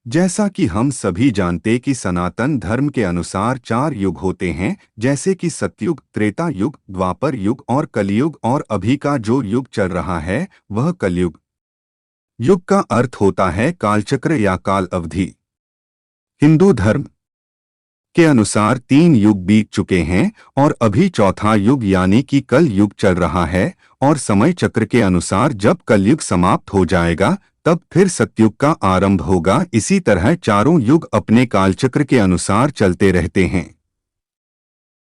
जैसा कि हम सभी जानते कि सनातन धर्म के अनुसार 4 युग होते हैं, जैसे कि सतयुग, त्रेता युग, द्वापर युग और कलयुग, और अभी का जो युग चल रहा है वह कलयुग। युग का अर्थ होता है कालचक्र या काल अवधि। हिंदू धर्म के अनुसार 3 युग बीत चुके हैं और अभी चौथा युग यानी कि कल युग चल रहा है, और समय चक्र के अनुसार जब कलयुग समाप्त हो जाएगा तब फिर सतयुग का आरंभ होगा। इसी तरह चारों युग अपने कालचक्र के अनुसार चलते रहते हैं।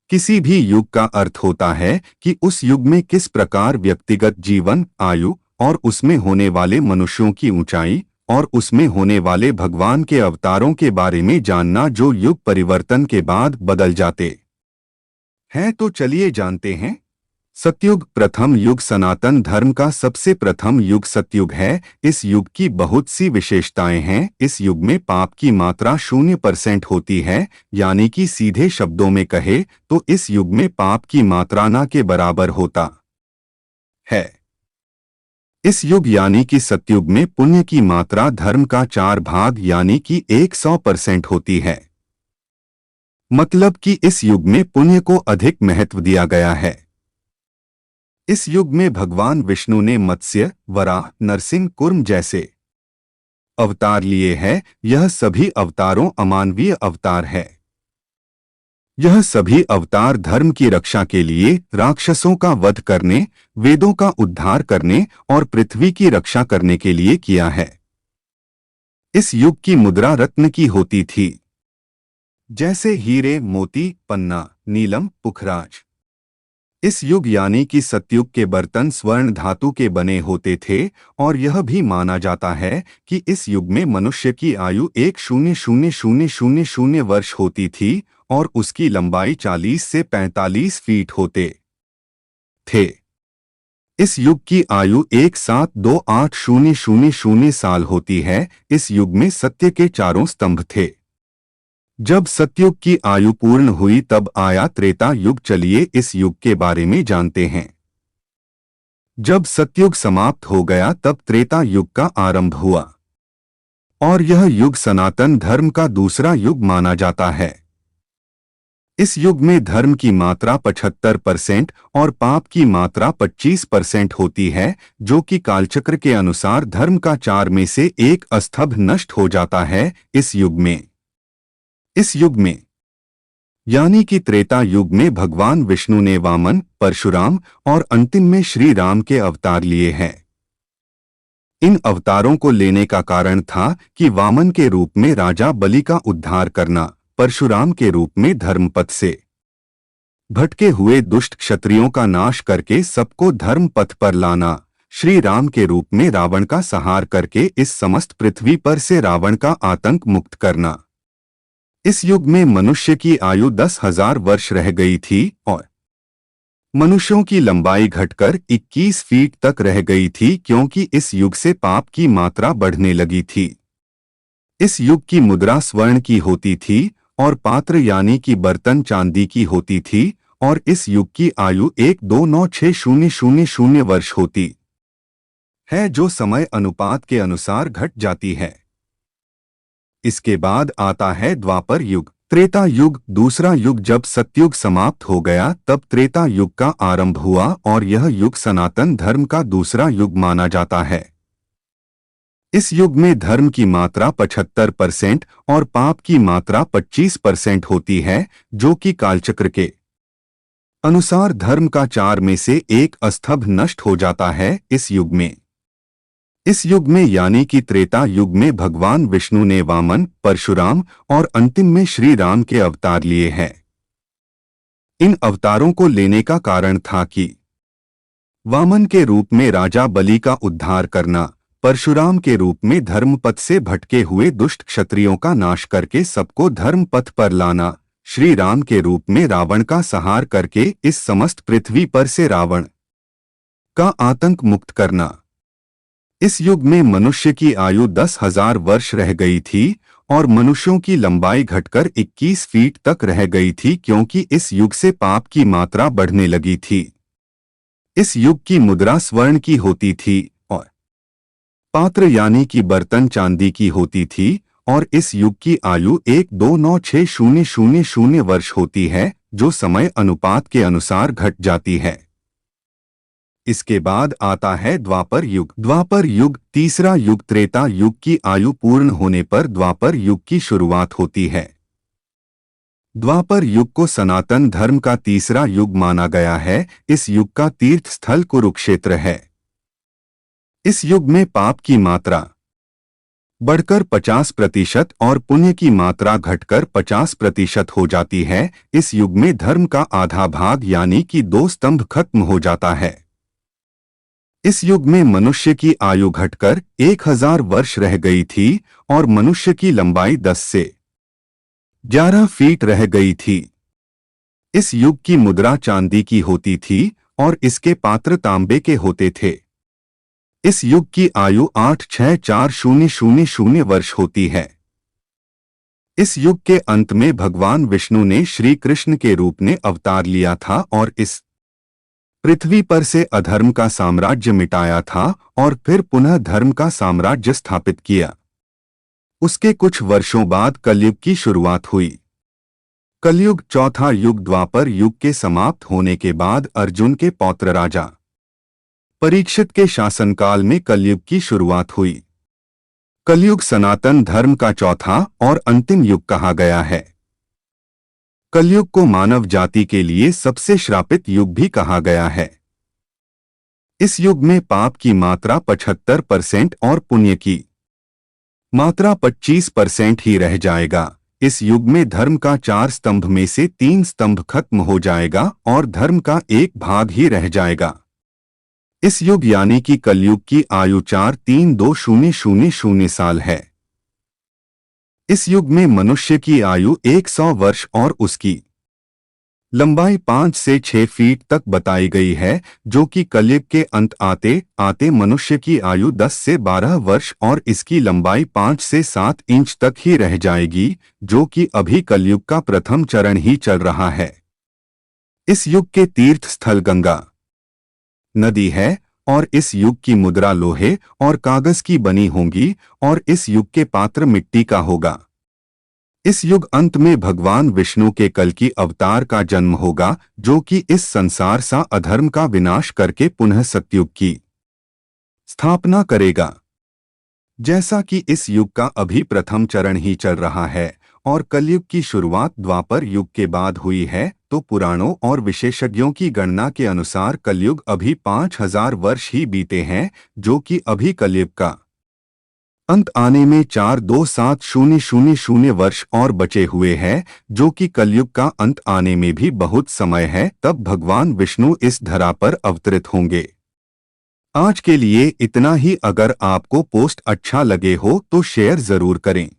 किसी भी युग का अर्थ होता है कि उस युग में किस प्रकार व्यक्तिगत जीवन, आयु और उसमें होने वाले मनुष्यों की ऊंचाई और उसमें होने वाले भगवान के अवतारों के बारे में जानना, जो युग परिवर्तन के बाद बदल जाते हैं। तो चलिए जानते हैं। सतयुग, प्रथम युग सनातन धर्म का सबसे प्रथम युग सतयुग है। इस युग की बहुत सी विशेषताएं हैं। इस युग में पाप की मात्रा 0% होती है, यानी कि सीधे शब्दों में कहे तो इस युग में पाप की मात्रा ना के बराबर होता है। इस युग यानी कि सतयुग में पुण्य की मात्रा धर्म का 4 भाग यानी कि 100% होती है। मतलब कि इस युग में पुण्य को अधिक महत्व दिया गया है। इस युग में भगवान विष्णु ने मत्स्य, वराह, नरसिंह, कूर्म जैसे अवतार लिए हैं। यह सभी अवतारों अमानवीय अवतार है। यह सभी अवतार धर्म की रक्षा के लिए, राक्षसों का वध करने, वेदों का उद्धार करने और पृथ्वी की रक्षा करने के लिए किया है। इस युग की मुद्रा रत्न की होती थी, जैसे हीरे, मोती, पन्ना, नीलम, पुखराज। इस युग यानी कि सतयुग के बर्तन स्वर्ण धातु के बने होते थे, और यह भी माना जाता है कि इस युग में मनुष्य की आयु 1,000,000 वर्ष होती थी और उसकी लंबाई 40 से 45 फीट होते थे। इस युग की आयु 1,728,000 साल होती है। इस युग में सत्य के चारों स्तंभ थे। जब सतयुग की आयु पूर्ण हुई तब आया त्रेता युग। चलिए इस युग के बारे में जानते हैं। जब सतयुग समाप्त हो गया तब त्रेता युग का आरंभ हुआ, और यह युग सनातन धर्म का दूसरा युग माना जाता है। इस युग में धर्म की मात्रा 75% और पाप की मात्रा 25% होती है, जो कि कालचक्र के अनुसार धर्म का 4 में से 1 स्तंभ नष्ट हो जाता है। इस युग में यानी कि त्रेता युग में भगवान विष्णु ने वामन, परशुराम और अंतिम में श्री राम के अवतार लिए हैं। इन अवतारों को लेने का कारण था कि वामन के रूप में राजा बलि का उद्धार करना, परशुराम के रूप में धर्मपथ से भटके हुए दुष्ट क्षत्रियों का नाश करके सबको धर्म पथ पर लाना, श्री राम के रूप में रावण का संहार करके इस समस्त पृथ्वी पर से रावण का आतंक मुक्त करना। इस युग में मनुष्य की आयु 10,000 वर्ष रह गई थी और मनुष्यों की लंबाई घटकर 21 फीट तक रह गई थी, क्योंकि इस युग से पाप की मात्रा बढ़ने लगी थी। इस युग की मुद्रा स्वर्ण की होती थी और पात्र यानी कि बर्तन चांदी की होती थी, और इस युग की आयु 1,2,9,6,000 वर्ष होती है, जो समय अनुपात के अनुसार घट जाती है। इसके बाद आता है द्वापर युग, त्रेता युग, दूसरा युग। जब सतयुग समाप्त हो गया तब त्रेता युग का आरंभ हुआ, और यह युग सनातन धर्म का दूसरा युग माना जाता है। इस युग में धर्म की मात्रा 75% और पाप की मात्रा 25% होती है, जो कि कालचक्र के अनुसार धर्म का 4 में से 1 स्तंभ नष्ट हो जाता है। इस युग में यानी कि त्रेता युग में भगवान विष्णु ने वामन, परशुराम और अंतिम में श्री राम के अवतार लिए हैं। इन अवतारों को लेने का कारण था कि वामन के रूप में राजा बलि का उद्धार करना, परशुराम के रूप में धर्मपथ से भटके हुए दुष्ट क्षत्रियों का नाश करके सबको धर्म पथ पर लाना, श्री राम के रूप में रावण का संहार करके इस समस्त पृथ्वी पर से रावण का आतंक मुक्त करना। इस युग में मनुष्य की आयु 10,000 वर्ष रह गई थी और मनुष्यों की लंबाई घटकर 21 फीट तक रह गई थी, क्योंकि इस युग से पाप की मात्रा बढ़ने लगी थी। इस युग की मुद्रा स्वर्ण की होती थी और पात्र यानी कि बर्तन चांदी की होती थी, और इस युग की आयु 1296000 वर्ष होती है, जो समय अनुपात के अनुसार घट जाती है। इसके बाद आता है द्वापर युग। द्वापर युग तीसरा युग। त्रेता युग की आयु पूर्ण होने पर द्वापर युग की शुरुआत होती है। द्वापर युग को सनातन धर्म का तीसरा युग माना गया है। इस युग का तीर्थ स्थल कुरुक्षेत्र है। इस युग में पाप की मात्रा बढ़कर 50% और पुण्य की मात्रा घटकर 50% हो जाती है। इस युग में धर्म का आधा भाग यानी कि 2 स्तंभ खत्म हो जाता है। इस युग में मनुष्य की आयु घटकर 1000 वर्ष रह गई थी और मनुष्य की लंबाई 10 से 11 फीट रह गई थी। इस युग की मुद्रा चांदी की होती थी और इसके पात्र तांबे के होते थे। इस युग की आयु 86400 वर्ष होती है। इस युग के अंत में भगवान विष्णु ने श्री कृष्ण के रूप में अवतार लिया था और इस पृथ्वी पर से अधर्म का साम्राज्य मिटाया था और फिर पुनः धर्म का साम्राज्य स्थापित किया। उसके कुछ वर्षों बाद कलयुग की शुरुआत हुई। कलयुग चौथा युग। द्वापर युग के समाप्त होने के बाद अर्जुन के पौत्र राजा परीक्षित के शासनकाल में कलयुग की शुरुआत हुई। कलयुग सनातन धर्म का चौथा और अंतिम युग कहा गया है। कलयुग को मानव जाति के लिए सबसे श्रापित युग भी कहा गया है। इस युग में पाप की मात्रा 75% और पुण्य की मात्रा 25% ही रह जाएगा। इस युग में धर्म का 4 स्तंभ में से 3 स्तंभ खत्म हो जाएगा और धर्म का एक भाग ही रह जाएगा। इस युग यानी कि कलयुग की आयु 43200 साल है। इस युग में मनुष्य की आयु 100 वर्ष और उसकी लंबाई 5 से 6 फीट तक बताई गई है, जो कि कलयुग के अंत आते आते मनुष्य की आयु 10 से 12 वर्ष और इसकी लंबाई 5 से 7 इंच तक ही रह जाएगी, जो कि अभी कलयुग का प्रथम चरण ही चल रहा है। इस युग के तीर्थ स्थल गंगा नदी है और इस युग की मुद्रा लोहे और कागज की बनी होंगी और इस युग के पात्र मिट्टी का होगा। इस युग अंत में भगवान विष्णु के कल्कि अवतार का जन्म होगा, जो कि इस संसार सा अधर्म का विनाश करके पुनः सतयुग की स्थापना करेगा। जैसा कि इस युग का अभी प्रथम चरण ही चल रहा है और कलयुग की शुरुआत द्वापर युग के बाद हुई है, तो पुराणों और विशेषज्ञों की गणना के अनुसार कलयुग अभी 5000 वर्ष ही बीते हैं, जो कि अभी कलयुग का अंत आने में 42700 वर्ष और बचे हुए हैं, जो कि कलयुग का अंत आने में भी बहुत समय है। तब भगवान विष्णु इस धरा पर अवतरित होंगे। आज के लिए इतना ही। अगर आपको पोस्ट अच्छा लगे हो तो शेयर जरूर करें।